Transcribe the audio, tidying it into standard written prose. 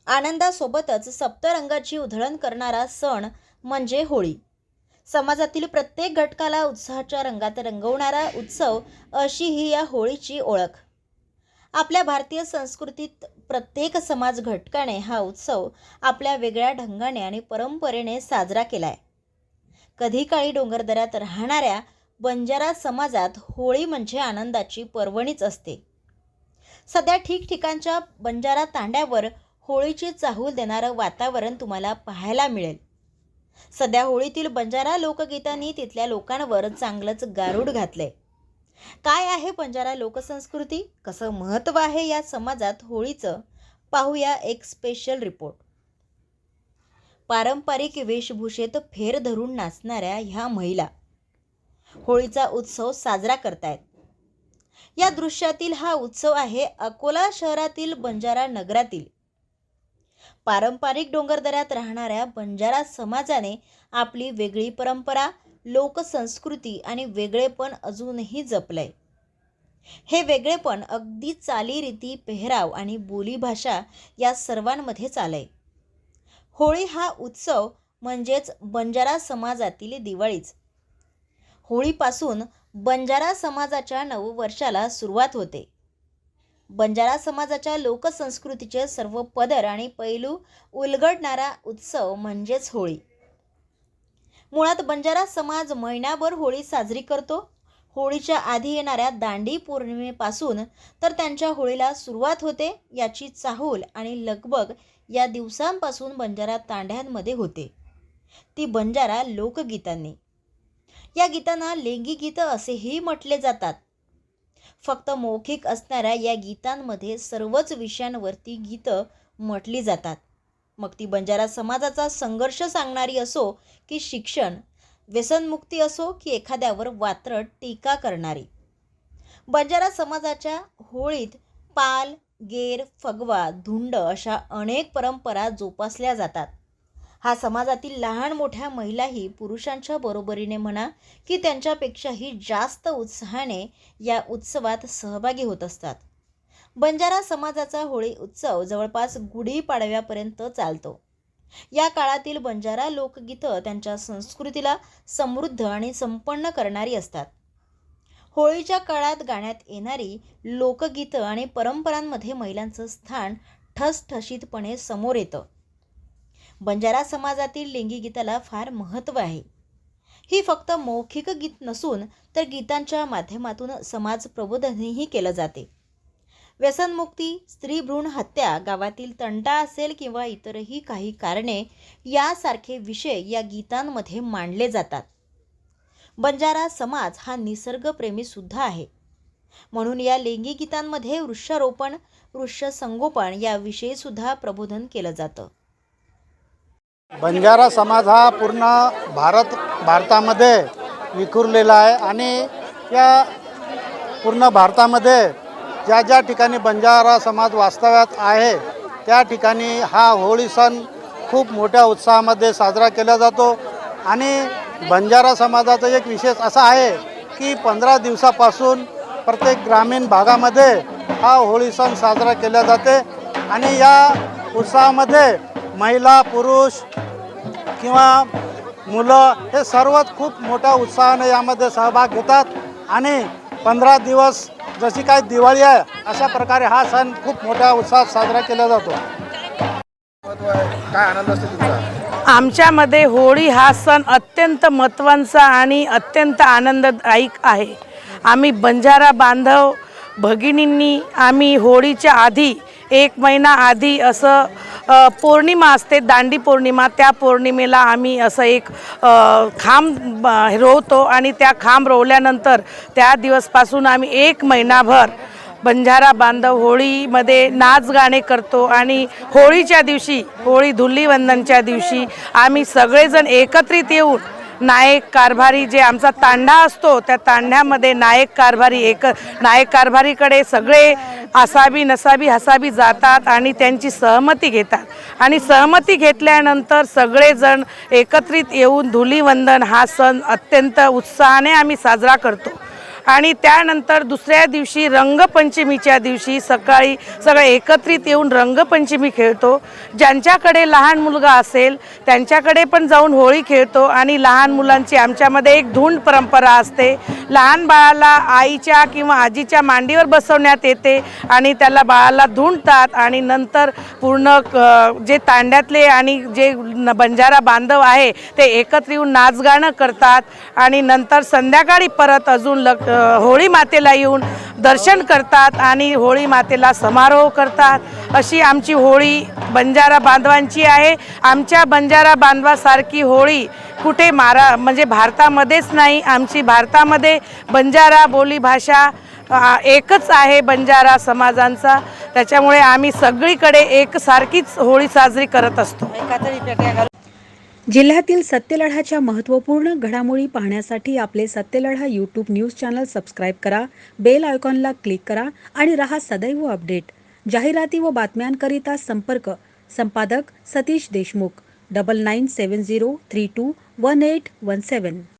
आनंदासोबतच सप्तरंगाची उधळण करणारा सण म्हणजे होळी। समाजातील प्रत्येक घटकाला उत्साहाच्या रंगात रंगवणारा उत्सव अशी ही या होळीची ओळख। आपल्या भारतीय संस्कृतीत प्रत्येक समाज घटकाने हा उत्सव आपल्या वेगळ्या ढंगाने आणि परंपरेने साजरा केलाय। कधी काळी डोंगरदऱ्यात राहणाऱ्या बंजारा समाजात होळी म्हणजे आनंदाची पर्वणीच असते। सध्या ठिकठिकाणच्या बंजारा तांड्यावर होळीची चाहूल देणारं वातावरण तुम्हाला पाहायला मिळेल। सध्या होळीतील बंजारा लोकगीतांनी तिथल्या लोकांवर चांगलंच गारूड घातलंय। काय आहे बंजारा लोकसंस्कृती, कसं महत्त्व आहे या समाजात होळीचं, पाहूया एक स्पेशल रिपोर्ट। पारंपरिक वेशभूषेत फेर धरून नाचणाऱ्या ह्या महिला होळीचा उत्सव साजरा करतायत। या दृश्यातील हा उत्सव आहे अकोला शहरातील बंजारा नगरातील। पारंपरिक डोंगरदऱ्यात राहणाऱ्या बंजारा समाजाने आपली वेगळी परंपरा, लोकसंस्कृती आणि वेगळेपण अजूनही जपलंय। हे वेगळेपण अगदी चालीरीती, पेहराव आणि बोलीभाषा या सर्वांमध्येच आलंय। होळी हा उत्सव म्हणजेच बंजारा समाजातील दिवाळीच। होळीपासून बंजारा समाजाच्या नववर्षाला सुरुवात होते। बंजारा समाजाच्या लोकसंस्कृतीचे सर्व पदर आणि पैलू उलगडणारा उत्सव म्हणजेच होळी। मुळात बंजारा समाज महिनाभर होळी साजरी करतो। होळीच्या आधी येणाऱ्या दांडी पौर्णिमेपासून तर त्यांच्या होळीला सुरुवात होते। याची चाहूल आणि लगबग या दिवसांपासून बंजारा तांड्यांमध्ये होते, ती बंजारा लोकगीतांनी। या गीतांना लेंगी गीतं असेही म्हटले जातात। फक्त मौखिक असणाऱ्या या गीतांमध्ये सर्वच विषयांवरती गीतं म्हटली जातात। मग ती बंजारा समाजाचा संघर्ष सांगणारी असो की शिक्षण, व्यसनमुक्ती असो की एखाद्यावर वात्रट टीका करणारी। बंजारा समाजाच्या होळीत पाल, गेर, फगवा, धुंड अशा अनेक परंपरा जोपासल्या जातात। हा समाजातील लहान मोठ्या महिलाही पुरुषांच्या बरोबरीने म्हणा की त्यांच्यापेक्षाही जास्त उत्साहाने या उत्सवात सहभागी होत असतात। बंजारा समाजाचा होळी उत्सव जवळपास गुढीपाडव्यापर्यंत चालतो। या काळातील बंजारा लोकगीतं त्यांच्या संस्कृतीला समृद्ध आणि संपन्न करणारी असतात। होळीच्या काळात गाण्यात येणारी लोकगीतं आणि परंपरांमध्ये महिलांचं स्थान ठसठशीतपणे समोर येतं। बंजारा समाजातील लेंगी गीताला फार महत्त्व आहे। ही फक्त मौखिक गीत नसून तर गीतांच्या माध्यमातून समाज प्रबोधनही केलं जाते। व्यसनमुक्ती, स्त्री भ्रूण हत्या, गावातील तंटा असेल किंवा इतरही काही कारणे यासारखे विषय या गीतांमध्ये मांडले जातात। बंजारा समाज हा निसर्गप्रेमी सुद्धा आहे, म्हणून या लेंगी गीतांमध्ये वृक्षारोपण, वृक्षसंगोपन याविषयी सुद्धा प्रबोधन केलं जातं। बंजारा समाज हा पूर्ण भारतामध्ये विखुरलेला आहे आणि या पूर्ण भारतामध्ये ज्या ज्या ठिकाणी बंजारा समाज वास्तव्यात आहे त्या ठिकाणी हा होळी सण खूप मोठ्या उत्साहामध्ये साजरा केला जातो। आणि बंजारा समाजाचा एक विशेष असा आहे की 15 दिवसापासून प्रत्येक ग्रामीण भागामध्ये हा होळी सण साजरा केला जाते। आणि या उत्सवामध्ये महिला, पुरुष किंवा मुलं हे सर्वच खूप मोठ्या उत्साहाने यामध्ये सहभाग घेतात। आणि 15 दिवस जशी काय दिवाळी आहे अशा प्रकारे हा सण खूप मोठ्या उत्साहात साजरा केला जातो। काय आनंद असतो तुमचा? आमच्यामध्ये होळी हा सण अत्यंत महत्त्वाचा आणि अत्यंत आनंददायक आहे। आम्ही बंजारा बांधव भगिनींनी आम्ही होळीच्या आधी 1 महिना आधी असं पौर्णिमा असते, दांडी पौर्णिमा, त्या पौर्णिमेला आम्ही असं एक खांब रोवतो आणि त्या खांब रोवल्यानंतर त्या दिवसपासून आम्ही 1 महिनाभर बंजारा बांधव होळीमध्ये नाच गाणे करतो। आणि होळीच्या दिवशी, होळी धुलीवंदनच्या दिवशी आम्ही सगळेजण एकत्रित येऊन नायक कारभारी जे आमचा तांडा असतो त्या तांड्यामध्ये नायक कारभारीकडे सगळे आसाबी नसाबी हसाबी जातात आणि त्यांची सहमती घेतात। आणि सहमती घेतल्यानंतर सगळेजण एकत्रित येऊन धुलीवंदन हा सण अत्यंत उत्साहाने आम्ही साजरा करतो। आणि त्यानंतर दुसऱ्या दिवशी रंगपंचमीच्या दिवशी सकाळी सगळे एकत्रित येऊन रंगपंचमी खेळतो. ज्यांच्याकडे लहान मुलगा असेल त्यांच्याकडे पण जाऊन होळी खेळतो. आणि लहान मुलांची आमच्यामध्ये एक धुंड परंपरा असते. लहान बाळाला आईच्या किंवा आजीच्या मांडीवर बसवण्यात येते आणि त्याला बाळाला धुंडतात आणि नंतर पूर्ण जे तांड्यातले आणि जे बंजारा बांधव आहे ते एकत्र येऊन नाचगाणं करतात. आणि नंतर संध्याकाळी परत अजून होळी मातेला येऊन दर्शन करतात आणि होळी मातेला समारोह करतात. अशी आमची होळी बंजारा बांधवांची आहे. आमच्या बंजारा बांधवासारखी होळी कुठे म्हणजे भारतामध्येच नाही. आमची भारतामध्ये बंजारा बोलीभाषा एकच आहे बंजारा समाजांचा. त्याच्यामुळे आम्ही सगळीकडे एकसारखीच होळी साजरी करत असतो. जिल्ह्यातील सत्यलढाच्या महत्त्वपूर्ण घडामोडी पाहण्यासाठी आपले Satyaladha YouTube news channel subscribe करा, बेल आयकॉनला क्लिक करा आणि रहा सदैव अपडेट. जाहिराती व बातम्यांकरिता संपादक सतीश देशमुख 9970321817.